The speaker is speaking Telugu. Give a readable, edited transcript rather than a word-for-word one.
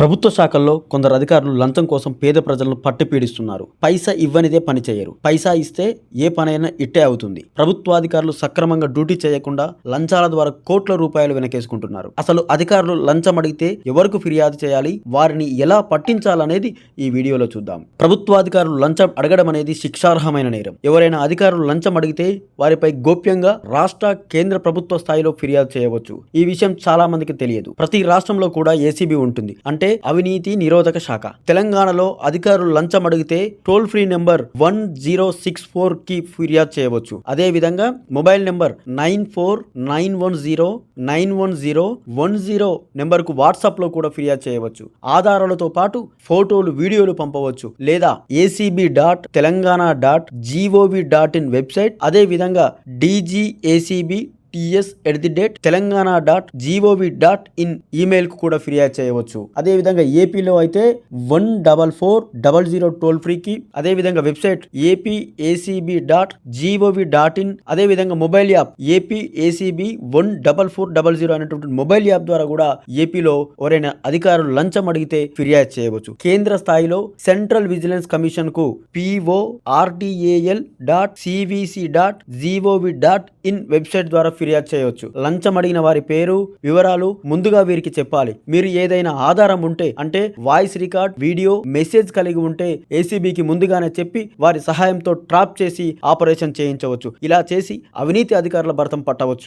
ప్రభుత్వ శాఖల్లో కొందరు అధికారులు లంచం కోసం పేద ప్రజలను పట్టిపీడిస్తున్నారు. పైసా ఇవ్వనిదే పని చేయరు. పైసా ఇస్తే ఏ పనైనా ఇట్టే అవుతుంది. ప్రభుత్వాధికారులు సక్రమంగా డ్యూటీ చేయకుండా లంచాల ద్వారా కోట్ల రూపాయలు వెనకేసుకుంటున్నారు. అసలు అధికారులు లంచం అడిగితే ఎవరికి ఫిర్యాదు చేయాలి, వారిని ఎలా పట్టించాలనేది ఈ వీడియోలో చూద్దాం. ప్రభుత్వాధికారులు లంచం అడగడం అనేది శిక్షార్హమైన నేరం. ఎవరైనా అధికారులు లంచం అడిగితే వారిపై గోప్యంగా రాష్ట్ర, కేంద్ర ప్రభుత్వ స్థాయిలో ఫిర్యాదు చేయవచ్చు. ఈ విషయం చాలా మందికి తెలియదు. ప్రతి రాష్ట్రంలో కూడా ఏసీబీ ఉంటుంది, అంటే అవినీతి నిరోధక శాఖ. తెలంగాణలో అధికారులు లంచం అడిగితే టోల్ ఫ్రీ నెంబర్ 1064 కి ఫిర్యాదు చేయవచ్చు. అదే విధంగా మొబైల్ నెంబర్ 9491091010 నెంబర్ కు వాట్సాప్ లో కూడా ఫిర్యాదు చేయవచ్చు. ఆధారాలతో పాటు ఫోటోలు, వీడియోలు పంపవచ్చు. లేదా acb.telangana.gov.in వెబ్సైట్, అదే విధంగా dgacb.ts@telangana.gov.in ఈమెయిల్ కు కూడా ఫిర్యాదు చేయవచ్చు. అదే విధంగా ఏపీలో అయితే 14400 టోల్ ఫ్రీకి, అదే విధంగా వెబ్సైట్ apacb.gov.in, అదే విధంగా మొబైల్ యాప్ apacb 14400 అనేటువంటి మొబైల్ యాప్ ద్వారా కూడా ఏపీలో ఎవరైనా అధికారులు లంచం అడిగితే ఫిర్యాదు చేయవచ్చు. కేంద్ర స్థాయిలో సెంట్రల్ విజిలెన్స్ కమిషన్ కు PORTAL.cvc.gov.in వెబ్సైట్ ద్వారా ఫిర్యాదు చేయవచ్చు. లంచం అడిగిన వారి పేరు, వివరాలు ముందుగా వీరికి చెప్పాలి. మీరు ఏదైనా ఆధారం ఉంటే, అంటే వాయిస్ రికార్డ్, వీడియో, మెసేజ్ కలిగి ఉంటే ఏసీబీకి ముందుగానే చెప్పి వారి సహాయంతో ట్రాప్ చేసి ఆపరేషన్ చేయించవచ్చు. ఇలా చేసి అవినీతి అధికారుల భరతం పట్టవచ్చు.